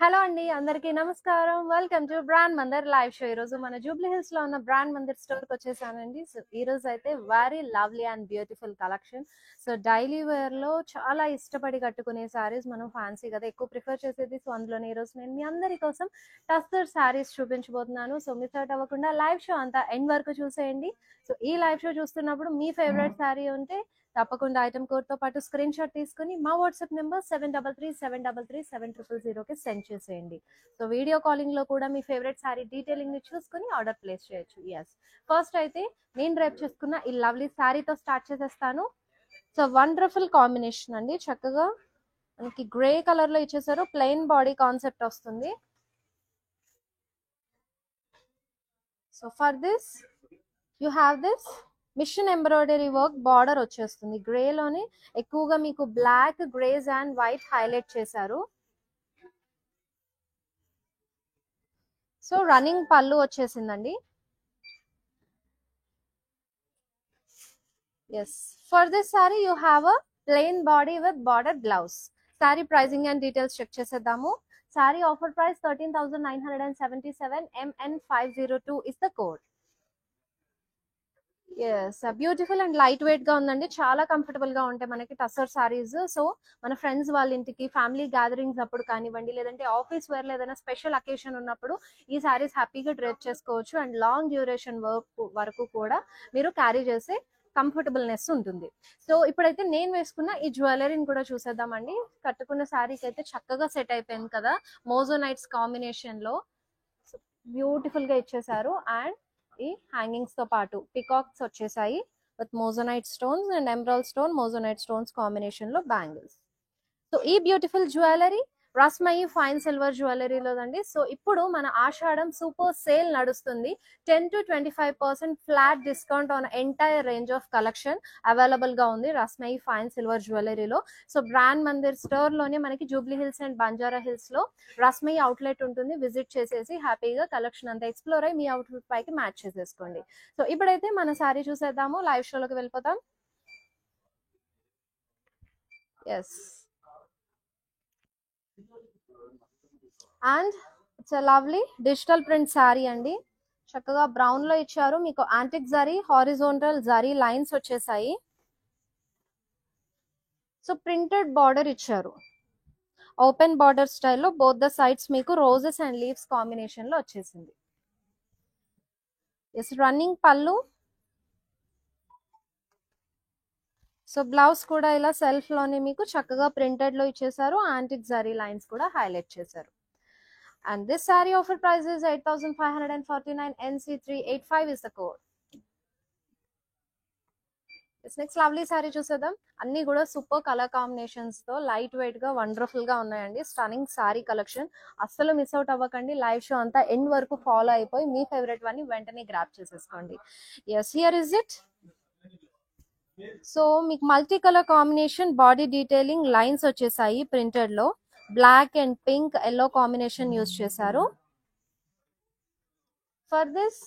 Hello అండి, అందరికీ నమస్కారం. Welcome to brand Mandir live show. ఈ రోజు మన జూబ్లీ హిల్స్ లో ఉన్న బ్రాండ్ మందిర్ స్టోర్ కి వచ్చేసానండి. సో ఈ రోజు అయితే very lovely and beautiful collection. So daily wear లో చాలా ఇష్టపడి కట్టుకునే సారీస్ మనం ఫ్యాన్సీ కదా ఎక్కువ ప్రిఫర్ చేసేది. సో అందులోనే ఈ రోజు నేను మీ అందరి కోసం టస్సర్ సారీస్ చూపించబోతున్నాను. సో మిస్ అవుట్ అవ్వకుండా లైవ్ షో అంతా ఎండ్ వరకు చూసేయండి. సో ఈ లైవ్ షో చూస్తున్నప్పుడు మీ ఫేవరెట్ సారీ ఉంటే తప్పకుండా ఐటమ్ కోడ్ తో పాటు స్క్రీన్ షాట్ తీసుకుని మా వాట్సాప్ నెంబర్ 7337337000కి సెండ్ చేసేయండి. సో వీడియో కాలింగ్ లో కూడా మీ ఫేవరెట్ సారీ డీటెయిలింగ్ ని చూసుకుని ఆర్డర్ ప్లేస్ చేయొచ్చు. ఎస్, ఫస్ట్ అయితే నేను డ్రైప్ చేసుకున్న ఈ లవ్లీ సారీతో స్టార్ట్ చేసేస్తాను. సో వండర్ఫుల్ కాంబినేషన్ అండి. చక్కగా మనకి గ్రే కలర్ లో ఇచ్చేసారు. ప్లెయిన్ బాడీ కాన్సెప్ట్ వస్తుంది. So for this you have this machine embroidery work border వచ్చేస్తుంది. గ్రే లోనే ఎక్కువగా మీకు black, greys and white highlight చేశారు. సో రన్నింగ్ పళ్ళు వచ్చేసిందండి. Yes, for this sorry you have a plain body with border blouse. Sari pricing and details check చేసేద్దాము. Sari offer price 13,977. MN502 is the code. Yes, beautiful and light weight గా ఉందండి. చాలా comfortable గా ఉంటాయి మనకి tussar saris. So మన friends వాళ్ళ ఇంటికి, ఫ్యామిలీ గ్యాదరింగ్స్ అప్పుడు కానివ్వండి, లేదంటే ఆఫీస్ వేర్ ఏదైనా స్పెషల్ అకేషన్ ఉన్నప్పుడు ఈ సారీస్ హ్యాపీగా డ్రెస్ చేసుకోవచ్చు. అండ్ లాంగ్ డ్యూరేషన్ వర్క్ వరకు కూడా మీరు క్యారీ చేసే కంఫర్టబుల్నెస్ ఉంటుంది. సో ఇప్పుడైతే నేను వేసుకున్న ఈ జ్యువెలరీని కూడా చూసేద్దామండి. కట్టుకున్న శారీకి అయితే చక్కగా సెట్ అయిపోయింది కదా, మోజోనైట్స్ కాంబినేషన్ లో బ్యూటిఫుల్ గా ఇచ్చేసారు. అండ్ ఈ హ్యాంగింగ్స్ తో పాటు పికాక్స్ వచ్చేసాయి with moissanite stones and emerald stone, moissanite stones combination లో బ్యాంగిల్స్. సో ఈ beautiful jewellery Rasmayi fine silver జ్యువెలరీలోదండి. సో ఇప్పుడు మన ఆషాఢం సూపర్ సేల్ నడుస్తుంది. 10 to 25% flat discount on entire range of collection available గా ఉంది రస్మయి ఫైన్ సిల్వర్ జ్యువెలరీలో. సో బ్రాండ్ మందిర్ స్టోర్ లోనే మనకి జూబ్లీ హిల్స్ అండ్ బంజారా హిల్స్ లో రస్మయి అవుట్లెట్ ఉంటుంది. విజిట్ చేసేసి హ్యాపీగా కలెక్షన్ అంతా ఎక్స్ప్లోర్ అయ్యి మీ అవుట్ఫిట్ పైకి మ్యాచ్ చేసేసుకోండి. సో ఇప్పుడైతే మన సారీ చూసేద్దాము, లైవ్ షోలోకి వెళ్ళిపోతాం. Yes, and it's a lovely digital print saree అండి. చక్కగా బ్రౌన్ లో ఇచ్చారు. మీకు antique zari, horizontal zari lines వచ్చేసాయి. సో ప్రింటెడ్ బార్డర్ ఇచ్చారు. ఓపెన్ బార్డర్ స్టైల్లో బోత్ ద సైడ్స్ మీకు రోజెస్ అండ్ లీవ్స్ కాంబినేషన్ లో వచ్చేసింది. Yes, running pallu. So blouse కూడా ఇలా సెల్ఫ్ లోనే మీకు చక్కగా ప్రింటెడ్ లో ఇచ్చేసారు. యాంటిక్ జరీ లైన్స్ కూడా హైలైట్ చేశారు. And this saree offer price is 8,549. NC385 is the code. Next lovely sari చూసేద్దాం. అన్ని కూడా సూపర్ కలర్ కాంబినేషన్స్ తో లైట్ వెయిట్ గా వండర్ఫుల్ గా ఉన్నాయండి. Stunning sari collection. అస్సలు మిస్ అవుట్ అవ్వకండి. లైవ్ షో అంతా ఎండ్ వరకు ఫాలో అయిపోయి మీ ఫేవరెట్ వన్ వెంటనే గ్రాప్ చేసేసుకోండి. Yes, here is it. So మీకు multi colour combination body detailing lines వచ్చేసాయి. ప్రింటెడ్ లో black and pink, yellow combination use చేశారు. ఫర్ దిస్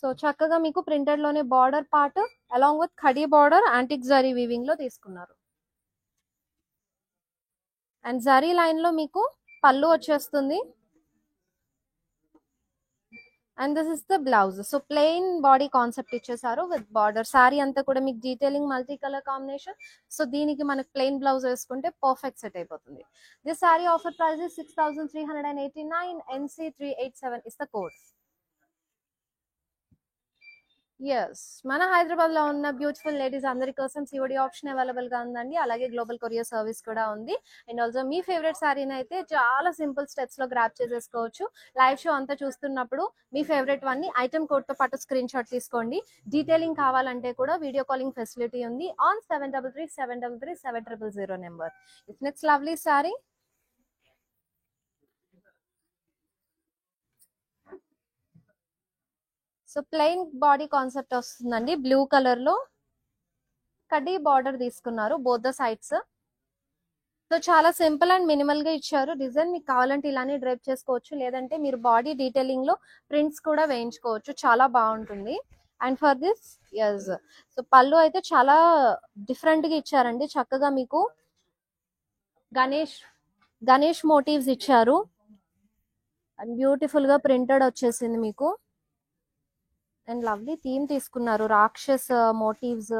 సో చక్కగా మీకు ప్రింటెడ్ లోనే బార్డర్ పార్ట్ అలాంగ్ విత్ ఖడీ బార్డర్ యాంటిక్ జరీ వీవింగ్ లో తీసుకున్నారు. అండ్ జరీ లైన్ లో మీకు పళ్ళు వచ్చేస్తుంది. And this is the blouse. So plain body concept ఇచ్చేసారు విత్ బార్డర్. సారీ అంతా కూడా మీకు detailing multi colour combination. So దీనికి మనకు ప్లెయిన్ బ్లౌజ్ వేసుకుంటే పర్ఫెక్ట్ సెట్ అయిపోతుంది. This sorry offer price 6,389. NC387 is the code. Yes, మన హైదరాబాద్ లో ఉన్న బ్యూటిఫుల్ లేడీస్ అందరి కోసం సిఓడి ఆప్షన్ అవైలబుల్ గా ఉందండి. అలాగే గ్లోబల్ కొరియర్ సర్వీస్ కూడా ఉంది. అండ్ ఆల్సో మీ ఫేవరెట్ సారీని అయితే చాలా సింపుల్ స్టెప్స్ లో గ్రాప్ చేసేసుకోవచ్చు. లైవ్ షో అంతా చూస్తున్నప్పుడు మీ ఫేవరెట్ వన్ ని ఐటమ్ కోడ్ తో పాటు స్క్రీన్ షాట్ తీసుకోండి. డీటెయిలింగ్ కావాలంటే కూడా వీడియో కాలింగ్ ఫెసిలిటీ ఉంది on 7337337000 number. It's next lovely sorry. So plain body concept వస్తుందండి. బ్లూ కలర్ లో కడ్డీ బార్డర్ తీసుకున్నారు బోత్ ద సైడ్స్. సో చాలా సింపుల్ అండ్ మినిమల్ గా ఇచ్చారు. డిజైన్ మీకు కావాలంటే ఇలానే డ్రైప్ చేసుకోవచ్చు, లేదంటే మీరు బాడీ డీటెయిలింగ్ లో ప్రింట్స్ కూడా వేయించుకోవచ్చు. చాలా బాగుంటుంది. And for this yes, so pallu అయితే చాలా డిఫరెంట్ గా ఇచ్చారండి. చక్కగా మీకు గణేష్ మోటివ్స్ ఇచ్చారు. అండ్ బ్యూటిఫుల్ గా ప్రింటెడ్ వచ్చేసింది మీకు. అండ్ లవ్లీ థీమ్ తీసుకున్నారు, రాక్షస్ మోటివ్స్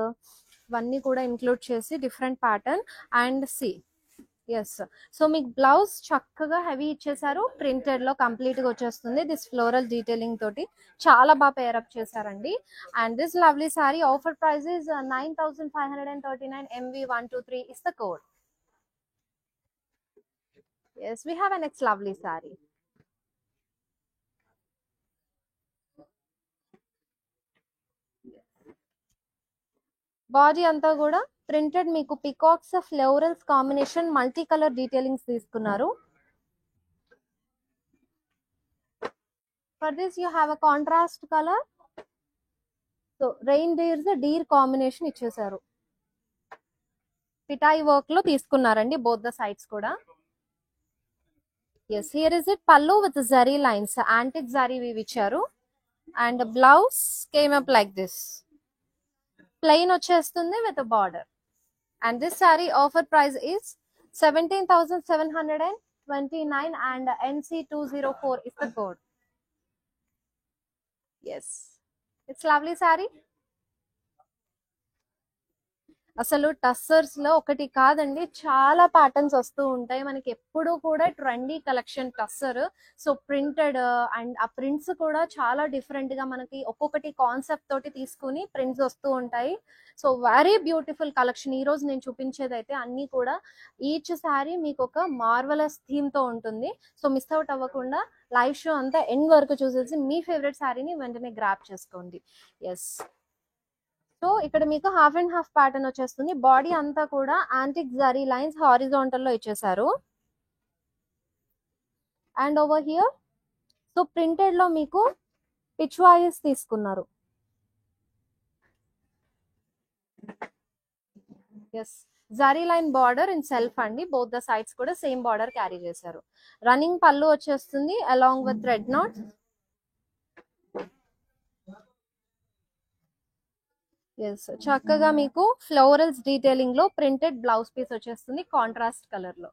ఇవన్నీ కూడా ఇంక్లూడ్ చేసి డిఫరెంట్ ప్యాటర్న్. అండ్ సి ఎస్, సో మీకు బ్లౌజ్ చక్కగా హెవీ ఇచ్చేసారు, ప్రింటెడ్ లో కంప్లీట్ గా వచ్చేస్తుంది. దిస్ ఫ్లోరల్ డీటెయిలింగ్ తోటి చాలా బాగా పేరప్ చేశారండి. And this lovely sorry offer price is 9539 MV123 is the code. Yes, we have a next lovely saree. Body అంతా కూడా ప్రింటెడ్ మీకు peacocks florals combination multi colour detailings తీసుకున్నారు. For this you have a contrast colour. So reindeer combination ఇచ్చేసారు, పిటాయి work లో తీసుకున్నారండి both the sides కూడా. Yes, here is it pallu with zari lines, antique zari weave ఇచ్చారు. And blouse came up like this, plain వచ్చేస్తుంది with border. And this sorry offer price is 17,729 and NC204 is the code. Yes, it's lovely saree. అసలు tussars లో ఒకటి కాదండి, చాలా patterns వస్తూ ఉంటాయి మనకి ఎప్పుడు కూడా. Trendy collection tussar. So printed and ఆ ప్రింట్స్ కూడా చాలా డిఫరెంట్ గా మనకి ఒక్కొక్కటి కాన్సెప్ట్ తోటి తీసుకుని ప్రింట్స్ వస్తూ ఉంటాయి. So very beautiful collection. ఈ రోజు నేను చూపించేది అయితే అన్ని కూడా ఈచ్ సారీ మీకు ఒక మార్వలస్ థీమ్ తో ఉంటుంది. సో మిస్ అవుట్ అవ్వకుండా లైవ్ షో అంతా ఎండ్ వరకు చూసేసి మీ ఫేవరెట్ సారీని వెంటనే గ్రాప్ చేసుకోండి. ఎస్, సో ఇక్కడ మీకు హాఫ్ అండ్ హాఫ్ ప్యాటర్న్ వచ్చేస్తుంది. బాడీ అంతా కూడా యాంటిక్ జరీ లైన్స్ హారిజాంటల్ లో ఇచ్చేసారు. And over here so printed లో మీకు పిచ్వాయిస్ తీసుకున్నారు. Yes, zari line border in self అండి, బోత్ ద సైడ్స్ కూడా సేమ్ బార్డర్ క్యారీ చేశారు. రన్నింగ్ పళ్ళు వచ్చేస్తుంది along with thread knot. Yes, చక్కగా మీకు ఫ్లోరల్స్ డీటెయిలింగ్ లో ప్రింటెడ్ బ్లౌజ్ పీస్ వచ్చేస్తుంది కాంట్రాస్ట్ కలర్ లో.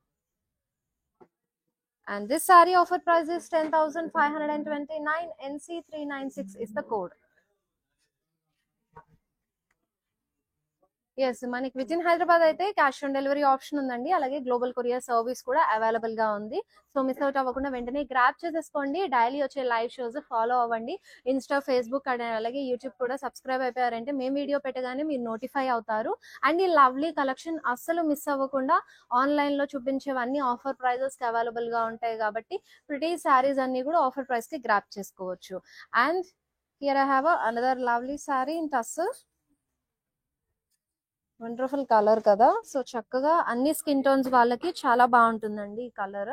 And this saree offer price is 10,529 NC396 is the code. Yes, మనకి విత్ ఇన్ హైదరాబాద్ అయితే క్యాష్ ఆన్ డెలివరీ ఆప్షన్ ఉందండి, అలాగే గ్లోబల్ కొరియర్ సర్వీస్ కూడా అవైలబుల్ గా ఉంది. సో మిస్ అవుట్ అవ్వకుండా వెంటనే గ్రాప్ చేసేసుకోండి. డైలీ వచ్చే లైవ్ షోస్ ఫాలో అవ్వండి. ఇన్స్టా, ఫేస్బుక్ అలాగే యూట్యూబ్ కూడా సబ్స్క్రైబ్ అయిపోయారంటే మేము వీడియో పెట్టగానే మీరు నోటిఫై అవుతారు. అండ్ ఈ లవ్లీ కలెక్షన్ అస్సలు మిస్ అవ్వకుండా ఆన్లైన్ లో చూపించేవన్నీ ఆఫర్ ప్రైజెస్ కి అవైలబుల్ గా ఉంటాయి కాబట్టి ప్రిటీ శారీస్ అన్ని కూడా ఆఫర్ ప్రైస్ కి గ్రాప్ చేసుకోవచ్చు. And here I have another lovely sari in tussar. Wonderful colour కదా. సో చక్కగా అన్ని స్కిన్ టోన్స్ వాళ్ళకి చాలా బాగుంటుందండి ఈ కలర్.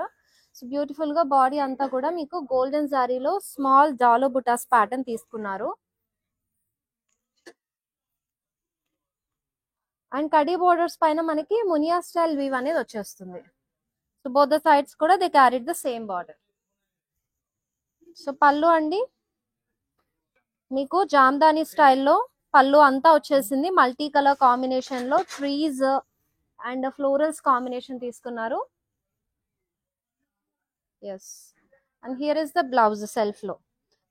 సో బ్యూటిఫుల్ గా బాడీ అంతా కూడా మీకు గోల్డెన్ జారీలో స్మాల్ జాలో బుటాస్ ప్యాటర్న్ తీసుకున్నారు. అండ్ కడీ బోర్డర్స్ పైన మనకి మునియా స్టైల్ వీవ్ అనేది వచ్చేస్తుంది. సో బోత్ ద సైడ్స్ కూడా they carried the same border. So pallu అండి మీకు జామ్దాని స్టైల్లో పళ్ళు అంతా వచ్చేసింది, మల్టీ కలర్ కాంబినేషన్ లో ట్రీస్ అండ్ ఫ్లోరల్స్ కాంబినేషన్ తీసుకున్నారు. Yes, and here is the blouse self లో.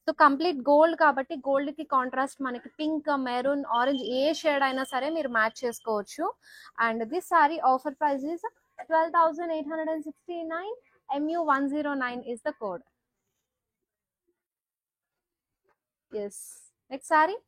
సో కంప్లీట్ గోల్డ్ కాబట్టి గోల్డ్ కి కాంట్రాస్ట్ మనకి పింక్, మెరూన్, ఆరెంజ్ ఏ షేడ్ అయినా సరే మీరు మ్యాచ్ చేసుకోవచ్చు. And this sorry offer price is 12,869 MU109 is the code. Yes, next saree.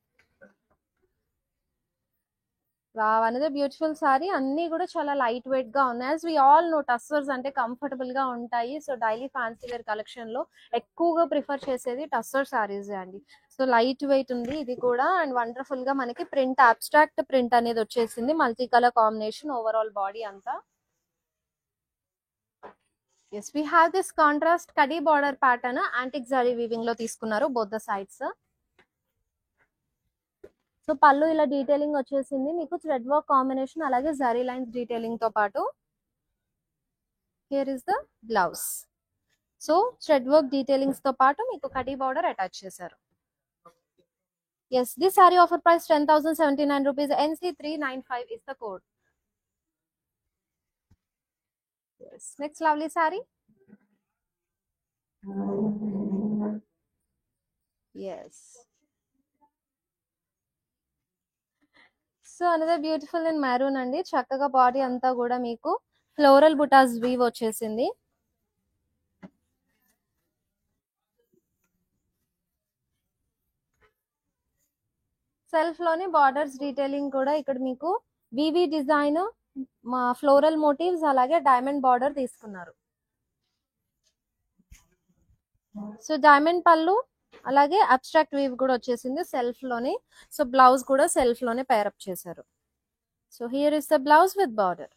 Wow, అనేది beautiful saree. అన్ని కూడా చాలా లైట్ వెయిట్ గా ఉన్నాయి. As we all know tussars అంటే కంఫర్టబుల్ గా ఉంటాయి. So daily fancy wear collection లో ఎక్కువగా ప్రిఫర్ చేసేది టస్సర్ సారీస్ అండి. సో లైట్ వెయిట్ ఉంది ఇది కూడా. అండ్ వండర్ఫుల్ గా మనకి ప్రింట్ అబ్స్ట్రాక్ట్ ప్రింట్ అనేది వచ్చేసింది, multi colour combination overall body అంతా. Yes, we have this contrast కడీ border pattern antique zari weaving లో తీసుకున్నారు బోత్ ద సైడ్స్. సో పళ్ళు ఇలా డీటెయిలింగ్ వచ్చేసింది మీకు థ్రెడ్ వర్క్ కాంబినేషన్ అలాగే జరీ లైన్స్ డీటెయిలింగ్ తో పాటు. Here is the blouse. So thread work detailings తో పాటు మీకు కడీ బార్డర్ అటాచ్ చేశారు. Yes, this sorry offer price 10,079 rupees NC395 is the code. Yes, next lovely saree. Yes. So another beautiful in maroon అండి. చక్కగా body అంతా కూడా మీకు ఫ్లోరల్ బుటాస్ వీవ్ వచ్చేసింది. సెల్ఫ్ లోని బార్డర్స్ డీటెయిలింగ్ కూడా ఇక్కడ మీకు వివి డిజైన్, మా ఫ్లోరల్ మోటివ్స్, అలాగే డైమండ్ బార్డర్ తీసుకున్నారు. సో డైమండ్ పళ్ళు అలాగే అబ్స్ట్రాక్ట్ వీవ్ కూడా వచ్చేసింది సెల్ఫ్ లోని. సో బ్లౌజ్ కూడా సెల్ఫ్ లోనే పేరప్ చేశారు. So here is the blouse with border.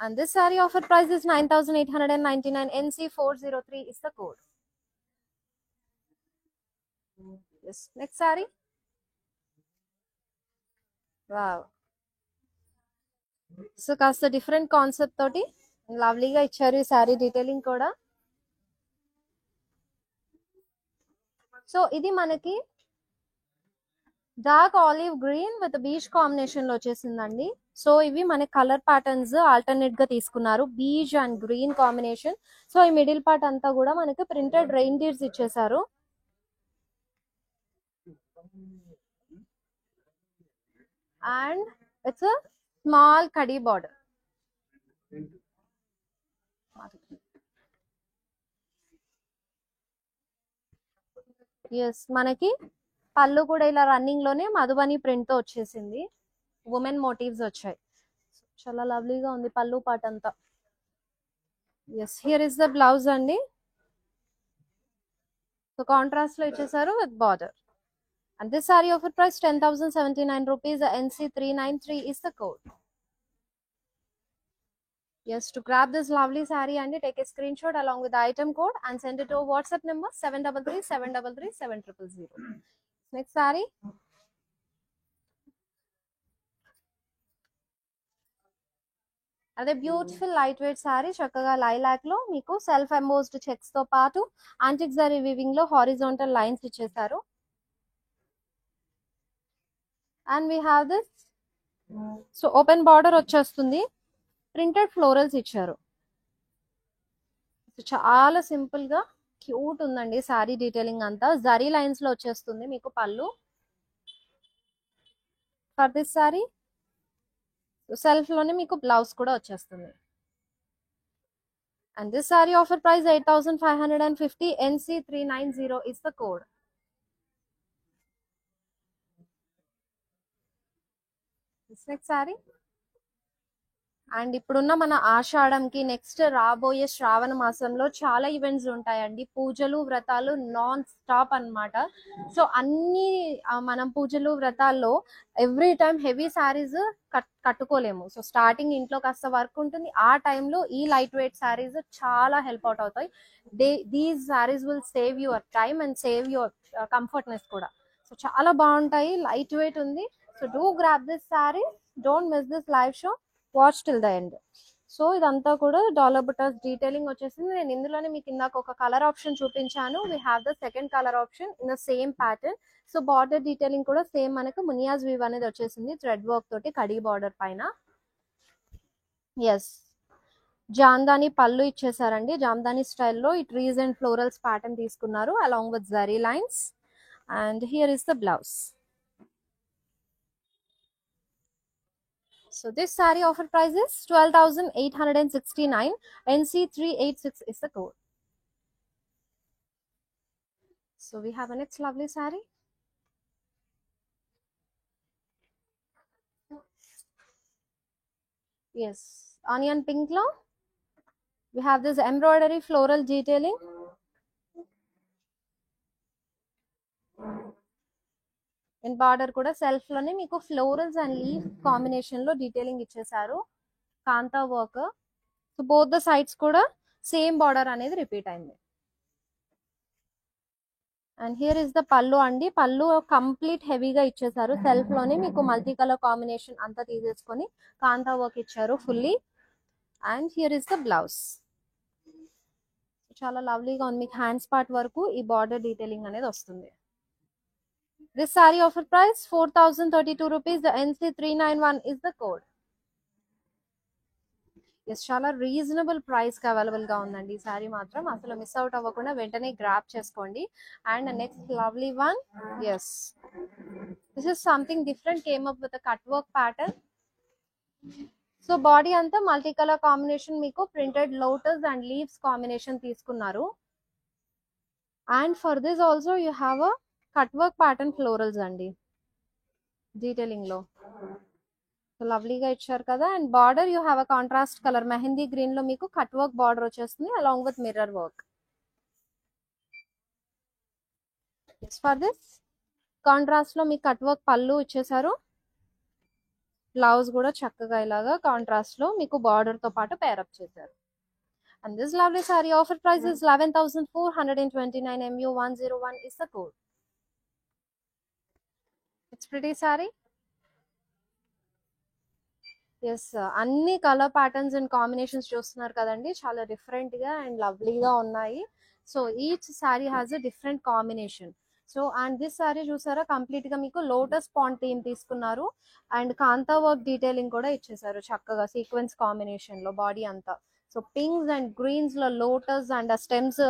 And this saree offer price is 9,899. NC403 is the code. Yes, next saree. Wow. So కాస్త different concept తోటి లవ్లీగా ఇచ్చారు ఈ శారీ డీటెయిలింగ్ కూడా. సో ఇది మనకి dark olive green with beach combination లో వచ్చేసిందండి. So ఇవి మన కలర్ ప్యాటర్న్స్ ఆల్టర్నేట్ గా తీసుకున్నారు, peach and green combination. So ఈ మిడిల్ పార్ట్ అంతా కూడా మనకి ప్రింటెడ్ రెయిన్డీర్స్ ఇచ్చేసారు. అండ్ ఇట్స్ a స్మాల్ కడీ బార్డర్. ఎస్, మనకి పళ్ళు కూడా ఇలా రన్నింగ్ లోనే మధుబని ప్రింట్ తో వచ్చేసింది. ఉమెన్ మోటివ్స్ వచ్చాయి. చాలా లవ్లీగా ఉంది పళ్ళు పాట అంతా. Yes, here is the blouse అండి. సో కాంట్రాస్ట్ లో ఇచ్చేసారు with border. And this saree offer price 10,079 rupees. NC393 is the code. Yes, to grab this lovely saree and take a screenshot along with the item code and send it to our WhatsApp number 733-733-7000. Next saree. అదే beautiful light weight sorry, చక్కగా lilac లో మీకు self embossed checks తో పాటు antique zari weaving లో horizontal lines ఇచ్చేసారు. And we have this. So open border వచ్చేస్తుంది, printed florals ఇచ్చారు. చాలా సింపుల్ గా క్యూట్ ఉందండి సారీ డీటెయిలింగ్ అంతా. జరీ లైన్స్ లో వచ్చేస్తుంది మీకు పళ్ళు ఫర్ దిస్ సారీ. సెల్ఫ్ లోనే మీకు బ్లౌజ్ కూడా వచ్చేస్తుంది. And this sorry offer price 8,550. NC390 is the code. This next saree. And ఇప్పుడున్న మన ఆషాఢంకి నెక్స్ట్ రాబోయే శ్రావణ మాసంలో చాలా ఈవెంట్స్ ఉంటాయండి. పూజలు వ్రతాలు నాన్ స్టాప్ అన్నమాట. సో అన్ని మనం పూజలు వ్రతాల్లో ఎవ్రీ టైం హెవీ శారీస్ కట్టుకోలేము. సో స్టార్టింగ్ ఇంట్లో కాస్త వర్క్ ఉంటుంది, ఆ టైంలో ఈ లైట్ వెయిట్ శారీస్ చాలా హెల్ప్ అవుట్ అవుతాయి. These saris will save your time and save your comfortness కూడా. సో చాలా బాగుంటాయి, లైట్ వెయిట్ ఉంది. So do grab this sari, don't miss this live show, watch till the end. So ఇదంతా కూడా డాలర్ బుటాస్ detailing వచ్చేసింది. నేను ఇందులోనే మీకు ఇందాక ఒక కలర్ ఆప్షన్ చూపించాను. We have the second colour option in the same pattern. So border detailing కూడా సేమ్ మనకు మునియాజ్ వీవ్ అనేది వచ్చేసింది థ్రెడ్ వర్క్ తోటి కడీ బార్డర్ పైన. ఎస్, జామ్దాని పళ్ళు ఇచ్చేసారండి. జామ్దాని స్టైల్లో ఈ ట్రీస్ అండ్ ఫ్లోరల్స్ ప్యాటర్న్ తీసుకున్నారు along with zari lines. And here is the blouse. So this saree offer price is 12,869. NC386 is the code. So we have a next lovely saree. Yes, onion pink lo we have this embroidery floral detailing. And border కూడా self లోనే మీకు florals and leaf combination లో detailing ఇచ్చేసారు, kantha work. So both the sides కూడా same border అనేది repeat అయింది. And here is the pallu అండి. పళ్ళు కంప్లీట్ హెవీగా ఇచ్చేసారు, సెల్ఫ్ లోనే మీకు మల్టీ కలర్ కాంబినేషన్ అంతా తీసేసుకొని కాంతా వర్క్ ఇచ్చారు fully. And here is the blouse. చాలా లవ్లీగా ఉంది, మీకు హ్యాండ్స్ పార్ట్ వరకు ఈ బార్డర్ డీటెయిలింగ్ అనేది వస్తుంది. This saree offer price 4,032 rupees. The NC391 is the code. Yes, చాలా రీజనబుల్ ప్రైస్ కి అవైలబుల్ గా ఉందండి ఈ సారీ మాత్రం. అసలు మిస్ అవుట్ అవ్వకుండా వెంటనే గ్రాప్ చేసుకోండి. And next lovely one. Yes, this is something different, came up with cut work pattern. So body అంతా మల్టీ కలర్ కాంబినేషన్, మీకు printed lotus and leaves combination తీసుకున్నారు. And for this also you have a cut work pattern florals అండి detailing లో. So లవ్లీగా ఇచ్చారు కదా. And border you have a contrast colour mehndi green లో మీకు కట్ వర్క్ బార్డర్ వచ్చేస్తుంది along with mirror work. For this contrast లో మీకు కట్ వర్క్ పళ్ళు ఇచ్చేసారు. బ్లౌజ్ కూడా చక్కగా ఇలాగా కాంట్రాస్ట్ లో మీకు బార్డర్ తో పాటు పేరప్ చేశారు. And this lovely saree offer price is 11,429 MU101 is the code. It's pretty saree. Yes, అన్ని కలర్ ప్యాటర్న్స్ అండ్ కాంబినేషన్స్ చూస్తున్నారు కదండి, చాలా డిఫరెంట్ గా అండ్ లవ్లీగా ఉన్నాయి. So each saree has a different combination. So and this saree చూసారా, complete గా మీకు లోటస్ పాంట్ థీమ్ తీసుకున్నారు. అండ్ కాంతా వర్క్ డీటెయిలింగ్ కూడా ఇచ్చేసారు చక్కగా సీక్వెన్స్ కాంబినేషన్ లో బాడీ అంతా. సో పింక్స్ అండ్ గ్రీన్స్ లో లోటస్ అండ్ ఆ స్టెమ్స్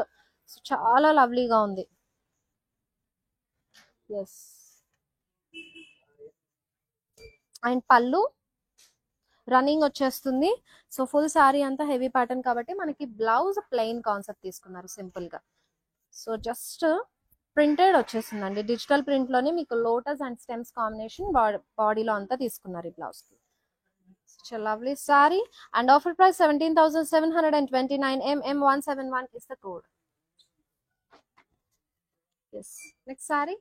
చాలా లవ్లీగా ఉంది. ఎస్, అండ్ పళ్ళు రన్నింగ్ వచ్చేస్తుంది. సో ఫుల్ సారీ అంతా హెవీ ప్యాటర్న్ కాబట్టి మనకి బ్లౌజ్ ప్లెయిన్ కాన్సెప్ట్ తీసుకున్నారు సింపుల్ గా. సో జస్ట్ ప్రింటెడ్ వచ్చేసిందండి, డిజిటల్ ప్రింట్ లోనే మీకు లోటస్ అండ్ స్టెమ్స్ కాంబినేషన్ బాడీలో అంతా తీసుకున్నారు ఈ బ్లౌజ్ కి. Lovely saree and offer price 17,729 MM171 is the code. Yes, next saree.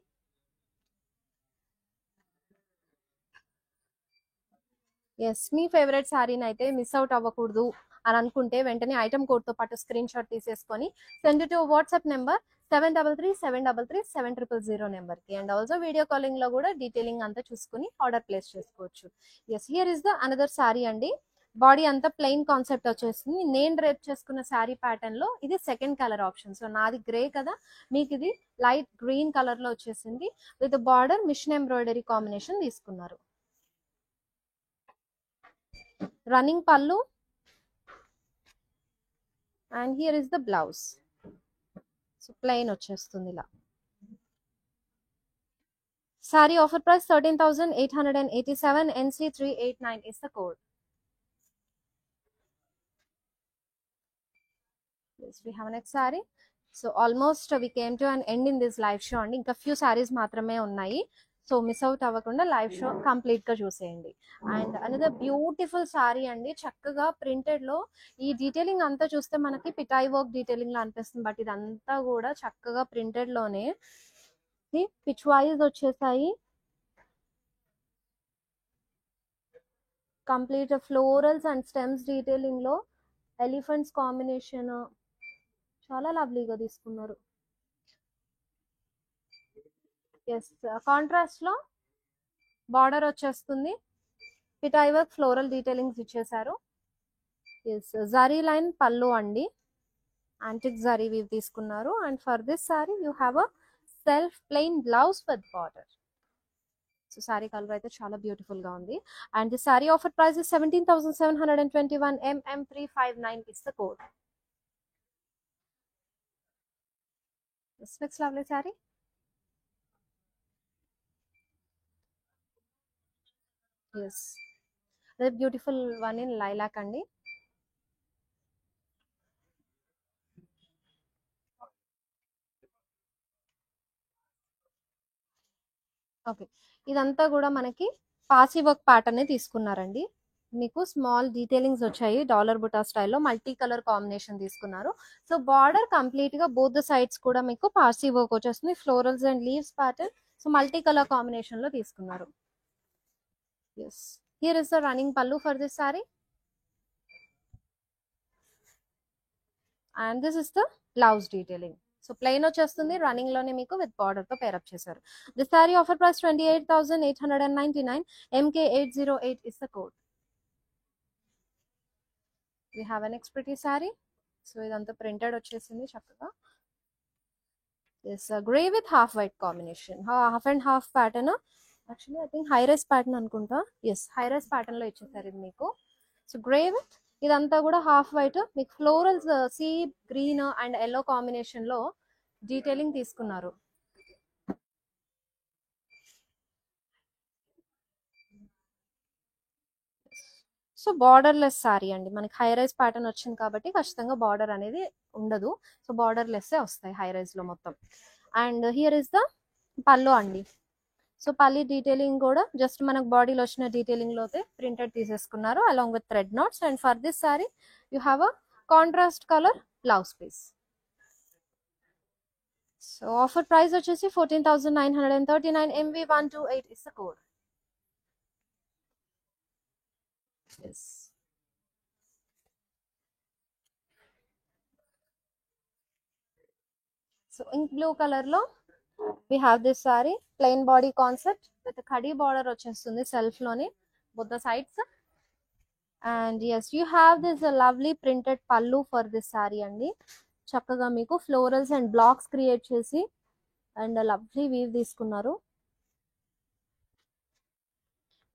Yes, మీ ఫేవరెట్ శారీని అయితే మిస్ అవుట్ అవ్వకూడదు అని అనుకుంటే వెంటనే ఐటమ్ కోడ్ తో పాటు స్క్రీన్ షాట్ తీసేసుకొని send to WhatsApp number 7337337000 number కి. అండ్ ఆల్సో వీడియో కాలింగ్ లో కూడా డీటెయిలింగ్ అంతా చూసుకుని ఆర్డర్ ప్లేస్ చేసుకోవచ్చు. Yes, here is the another saree అండి. బాడీ అంతా ప్లెయిన్ కాన్సెప్ట్ వచ్చేస్తుంది. నేను డ్రేప్ చేసుకున్న శారీ ప్యాటర్న్ లో ఇది సెకండ్ కలర్ ఆప్షన్. సో నాది గ్రే కదా, మీకు ఇది లైట్ గ్రీన్ కలర్ లో వచ్చేసింది with border machine embroidery combination తీసుకున్నారు. Running pallu and here is the blouse. So plain వచ్చేస్తుంది ఇలా. Sorry offer price 13,887 NC389 is the code. Yes, we have a next saree. So almost we came to an end in this live show అండి. ఇంకా few saris మాత్రమే ఉన్నాయి. So miss out అవ్వకుండా live show complete గా చూసేయండి. And another beautiful sorry అండి, చక్కగా printed లో ఈ డీటెయిలింగ్ అంతా చూస్తే మనకి పిటాయి వర్క్ డీటెయిలింగ్ లో అనిపిస్తుంది, బట్ ఇదంతా కూడా చక్కగా ప్రింటెడ్ లోనే పిచ్ వైజ్ వచ్చేసాయి. Complete florals and stems detailing లో ఎలిఫెంట్స్ కాంబినేషన్ చాలా లవ్లీగా తీసుకున్నారు. ఎస్, కాంట్రాస్ట్ లో బార్డర్ వచ్చేస్తుంది, పిటాయి వర్క్ ఫ్లోరల్ డీటెయిలింగ్స్ ఇచ్చేసారు. ఎస్, జరీ లైన్ పళ్ళు అండి, యాంటిక్ జరీ వీవ్ తీసుకున్నారు. And for this sorry you have a self plain blouse with border. So sorry colour అయితే చాలా బ్యూటిఫుల్ గా ఉంది. And the sorry offer price is 17,721 MM359 is the code. This next lovely saree. Yes, the beautiful one in lilac అండి. Okay, ఇదంతా కూడా మనకి పాసీ work pattern తీసుకున్నారండి. మీకు స్మాల్ డీటెయిలింగ్స్ వచ్చాయి డాలర్ బుటా స్టైల్లో, మల్టీ కలర్ కాంబినేషన్ తీసుకున్నారు. సో బార్డర్ కంప్లీట్ గా బోత్ ద సైడ్స్ కూడా మీకు పాసీ వర్క్ వచ్చేస్తుంది, florals and leaves pattern. So multi colour combination లో తీసుకున్నారు. Yes, here is the running pallu for this sari and this is the blouse detailing. So plain వచ్చేస్తుంది, running లోనే మీకు విత్ బార్డర్ తో పేరప్ చేశారు. This sorry offer price 28,899 MK808 is the code. We have an next pretty saree. So ఇదంతా printed వచ్చేసింది చక్కగా. Yes, grey with half white combination, half and half pattern. Actually I think high rise pattern అనుకుంటా. Yes, high rise pattern లో ఇచ్చేసారు ఇది మీకు. So grey with ఇదంతా కూడా హాఫ్ వైట్, మీకు florals sea green and yellow combination లో detailing తీసుకున్నారు. సో బార్డర్ లెస్ సారీ అండి, మనకి హై రైజ్ ప్యాటర్న్ వచ్చింది కాబట్టి ఖచ్చితంగా బార్డర్ అనేది ఉండదు. సో బార్డర్ లెస్సే వస్తాయి హై రైజ్ లో మొత్తం. And here is the pallu అండి. సో పల్లి డీటెయిలింగ్ కూడా జస్ట్ మనకు బాడీలో వచ్చిన డీటెయిలింగ్ లోతే ప్రింటెడ్ తీసేసుకున్నారు along with thread knots. And for this sorry you have a contrast colour blouse piece. So offer price వచ్చేసి 14,939, MV128 is the code. So ink blue colour లో we have this saree, plain body concept with a khadi border వచ్చేస్తుంది self లోని both the sides. And yes, you have this lovely printed pallu for this saree అండి. చక్కగా మీకు florals and blocks create చేసి and lovely weave తీసుకున్నారు.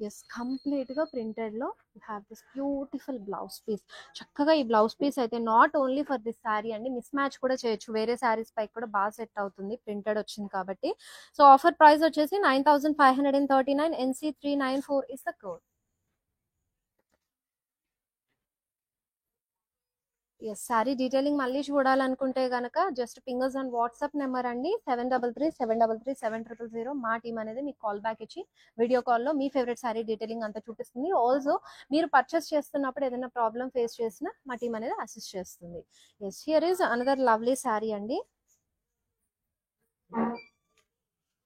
Yes, complete గా printed లో you have this beautiful blouse piece. చక్కగా ఈ బ్లౌజ్ పీస్ అయితే not only for this saree అండి, మిస్ మ్యాచ్ కూడా చేయొచ్చు, వేరే శారీస్ పై కూడా బాగా సెట్ అవుతుంది, ప్రింటెడ్ వచ్చింది కాబట్టి. సో ఆఫర్ ప్రైస్ వచ్చేసి 9,539, NC394 is the code. Yes, saree detailing మళ్ళీ చూడాలనుకుంటే గనక జస్ట్ పింగర్స్ ఆన్ వాట్సాప్ నెంబర్ అండి, 7337337000. మా టీం అనేది మీకు కాల్ బ్యాక్ ఇచ్చి వీడియో కాల్లో మీ ఫేవరెట్ శారీ డీటెయిలింగ్ అంతా చూపిస్తుంది. ఆల్సో మీరు పర్చేస్ చేస్తున్నప్పుడు ఏదైనా ప్రాబ్లం ఫేస్ చేసినా మా టీం అనేది అసిస్ట్ చేస్తుంది. Yes, here is another lovely sari అండి.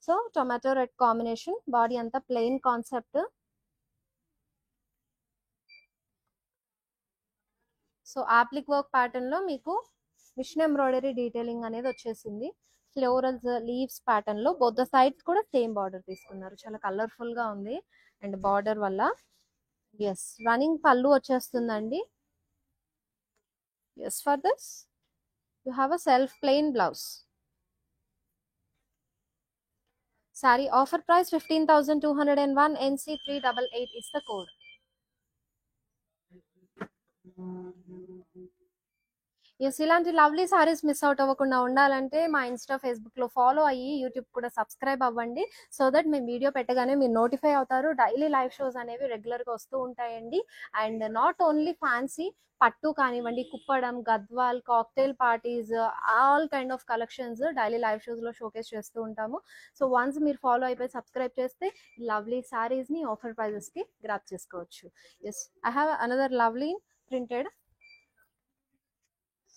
So tomato red combination, body అంతా plain concept. So applique work pattern లో మీకు మిషన్ ఎంబ్రాయిడరీ డీటెయిలింగ్ అనేది వచ్చేసింది. ఫ్లోరల్స్ లీవ్స్ ప్యాటర్న్ లో బోత్ ద సైడ్స్ కూడా సేమ్ బార్డర్ తీసుకున్నారు, చాలా కలర్ఫుల్ గా ఉంది అండ్ బార్డర్ వల్ల. ఎస్, రన్నింగ్ పళ్ళు వచ్చేస్తుందండి. Yes, for this you have a self plain blouse. Sari offer price 15,201, NC388 is the code. Yes, ఇలాంటి లవ్లీ సారీస్ మిస్ అవుట్ అవ్వకుండా ఉండాలంటే మా ఇన్స్టా ఫేస్బుక్ లో ఫాలో అయ్యి యూట్యూబ్ కూడా సబ్స్క్రైబ్ అవ్వండి. సో దట్ మేము వీడియో పెట్టగానే మీరు నోటిఫై అవుతారు. డైలీ లైవ్ షోస్ అనేవి రెగ్యులర్ గా వస్తూ ఉంటాయండి. అండ్ నాట్ ఓన్లీ ఫ్యాన్సీ పట్టు కానివ్వండి, Kuppadam, Gadwal, cocktail parties, all kind of collections daily live shows లో షోకేస్ చేస్తూ ఉంటాము. సో వన్స్ మీరు ఫాలో అయిపోయి సబ్స్క్రైబ్ చేస్తే లవ్లీ సారీస్ ని ఆఫర్ ప్రైజెస్ కి గ్రాప్ చేసుకోవచ్చు. Yes, I have another lovely printed.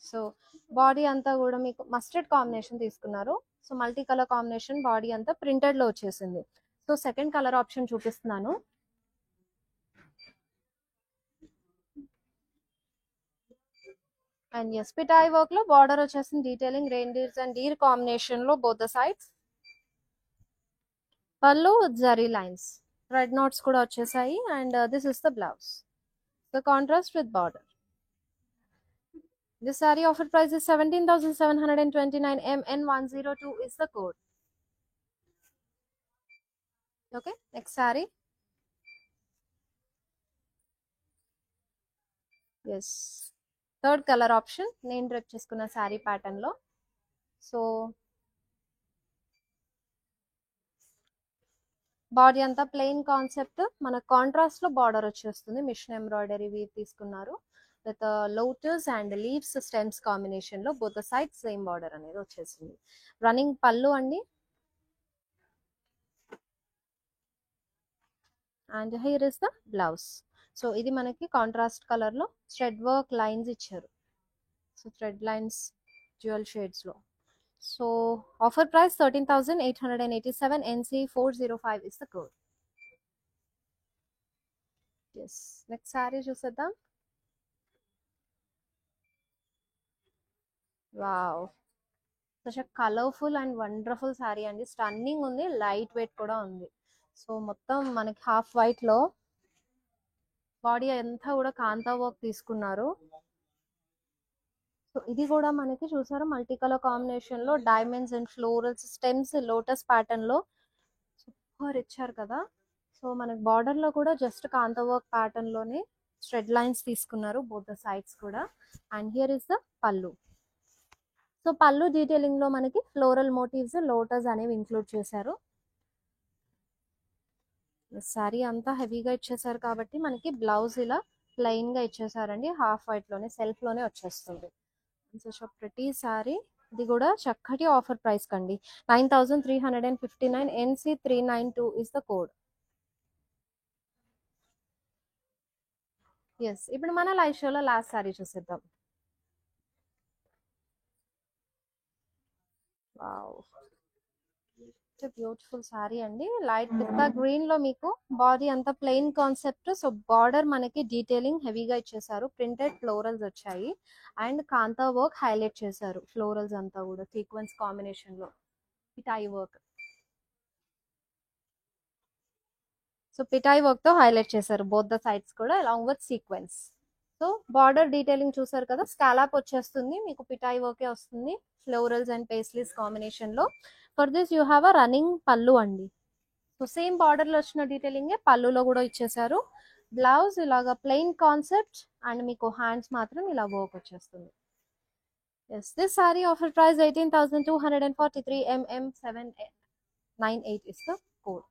So body అంతా కూడా మీకు మస్టర్డ్ కాంబినేషన్ తీసుకున్నారు. So multi colour combination, body అంతా ప్రింటెడ్ లో వచ్చేసింది. సో సెకండ్ కలర్ ఆప్షన్ చూపిస్తున్నాను. అండ్ ఎస్, పిటాయి వర్క్ లో బార్డర్ వచ్చేసింది, డీటెయిలింగ్ రెయిన్డీర్స్ అండ్ డీర్ కాంబినేషన్ లో బోత్ ద సైడ్స్. పళ్ళు జరీ లైన్స్, రెడ్ నోట్స్ కూడా వచ్చేసాయి. And this is the blouse, the contrast with border. This saree offer price is 17,729, MN102 is the code. Okay, next saree. Yes, third color option నేను dress చేసుకున్న saree pattern లో. So body అంతా plain concept, మన contrast లో border వచ్చేస్తుంది, machine embroidery weave తీసుకున్నారు with lotus and leaves stems combination లో both side same border అనేది వచ్చేసింది. రన్నింగ్ పళ్ళు అండి. And here is the blouse. So ఇది మనకి కాంట్రాస్ట్ కలర్ లో థ్రెడ్ వర్క్ లైన్స్ ఇచ్చారు. So thread lines dual shades లో. So offer price 13,887, NC405 is the code. Yes, next sorry చూసేద్దాం. Wow, such colourful and wonderful sorry అండి, stunning ఉంది, light weight కూడా ఉంది. సో మొత్తం మనకి హాఫ్ వైట్ లో బాడీ అంతా కూడా కాంతా వర్క్ తీసుకున్నారు. సో ఇది కూడా మనకి చూసారు మల్టీ కలర్ కాంబినేషన్ లో diamonds and florals stems lotus pattern లో సూపర్ ఇచ్చారు కదా. సో మనకి బార్డర్ లో కూడా జస్ట్ కాంతా వర్క్ ప్యాటర్న్ లోనే స్ట్రెడ్ లైన్స్ తీసుకున్నారు బోత్ ద సైడ్స్ కూడా. అండ్ హియర్ ఇస్ ద పళ్ళు. సో పళ్ళు డీటెయిలింగ్ లో మనకి ఫ్లోరల్ మోటివ్స్, లోటస్ అనేవి ఇంక్లూడ్ చేశారు. సారీ అంతా హెవీగా ఇచ్చేసారు కాబట్టి మనకి బ్లౌజ్ ఇలా ప్లెయిన్ గా ఇచ్చేసారండి. హాఫ్ వైట్ లోనే సెల్ఫ్ లోనే వచ్చేస్తుంది. ప్రతి సారీ ఇది కూడా చక్కటి ఆఫర్ ప్రైస్ కండి. 9359 NC392 is the code. Yes, ఇప్పుడు మన లైవ్ షోలో లాస్ట్ సారీ చూసేద్దాం. వావ్, బ్యూటిఫుల్ సారీ అండి. లైట్ పిస్తా గ్రీన్ లో మీకు బాడీ అంతా ప్లెయిన్ కాన్సెప్ట్. సో బార్డర్ మనకి డీటెయిలింగ్ హెవీగా ఇచ్చేసారు. ప్రింటెడ్ ఫ్లోరల్స్ వచ్చాయి అండ్ కాంతా వర్క్ హైలైట్ చేశారు. ఫ్లోరల్స్ అంతా కూడా సీక్వెన్స్ కాంబినేషన్ లో పిటాయి వర్క్. సో పిటాయి వర్క్ తో హైలైట్ చేశారు బోత్ ద సైడ్స్ కూడా along with sequence. So border detailing చూసారు కదా, స్కాలాప్ వచ్చేస్తుంది మీకు, పిటాయి వర్కే వస్తుంది ఫ్లోరల్స్ అండ్ పేస్లీస్ కాంబినేషన్ లో. For this you have a running pallu అండి. సో సేమ్ బార్డర్ లో వచ్చిన డీటెయిలింగ్ పళ్ళులో కూడా ఇచ్చేసారు. బ్లౌజ్ ఇలాగా ప్లెయిన్ కాన్సెప్ట్ అండ్ మీకు హ్యాండ్స్ మాత్రం ఇలా వర్క్ వచ్చేస్తుంది. Yes, this sorry offer price 18,243 MM798 is the code.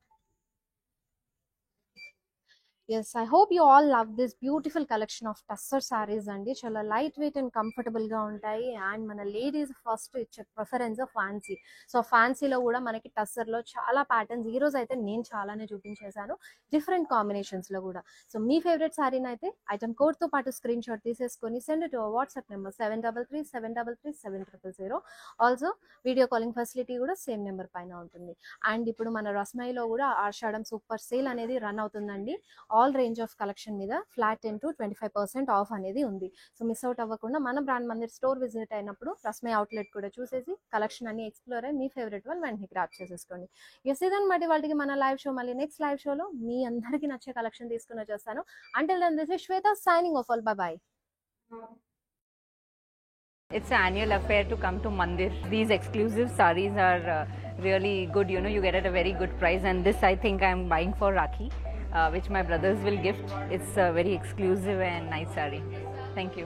Yes, I hope you all love this beautiful collection of tussar sarees అండి. చాలా లైట్ వెయిట్ అండ్ కంఫర్టబుల్ గా ఉంటాయి. And మన ladies first ఇచ్చే ప్రిఫరెన్స్ ఫ్యాన్సీ. సో ఫ్యాన్సీలో కూడా మనకి టస్సర్ లో చాలా ప్యాటర్న్స్ ఈ రోజు అయితే నేను చాలానే చూపించేశాను, డిఫరెంట్ కాంబినేషన్స్ లో కూడా. సో మీ ఫేవరెట్ సారీని అయితే ఐటమ్ కోడ్ తో పాటు స్క్రీన్ షాట్ తీసేసుకొని send to WhatsApp number 7337337000. Also video calling facility కూడా సేమ్ నెంబర్ పైన ఉంటుంది. అండ్ ఇప్పుడు మన రస్మైలో కూడా ఆషాఢం సూపర్ సేల్ అనేది రన్ అవుతుందండి. ఆల్ రేంజ్ ఆఫ్ కలెక్షన్ మీద ఫ్లాట్ 10 to 25% ఆఫ్ అనేది ఉంది. సో మిస్ అవుట్ అవ్వకుండా మన బ్రాండ్ మందిర్ స్టోర్ విజిట్ అయినప్పుడు రస్మై అవుట్లెట్ కూడా చూసేసి కలెక్షన్ అన్ని ఎక్స్ప్లోర్ అయ్యి మీ ఫేవరెట్ వాళ్ళు వెంటనే గ్రాప్ చేసేసుకోండి. ఎస్, ఇదన్నమాట వాళ్ళకి మన లైవ్ షో. మళ్ళీ నెక్స్ట్ లైవ్ షోలో మీ అందరికీ నచ్చే కలెక్షన్ తీసుకుని వచ్చేస్తాను. Until then this is Shweta signing off. All bye. It's an annual affair to come to Mandir. These exclusive sarees are really good. You know, you get at a very good price. And this, I think, I'm buying for Rakhi, which my brothers will gift. It's a very exclusive and nice saree. Thank you.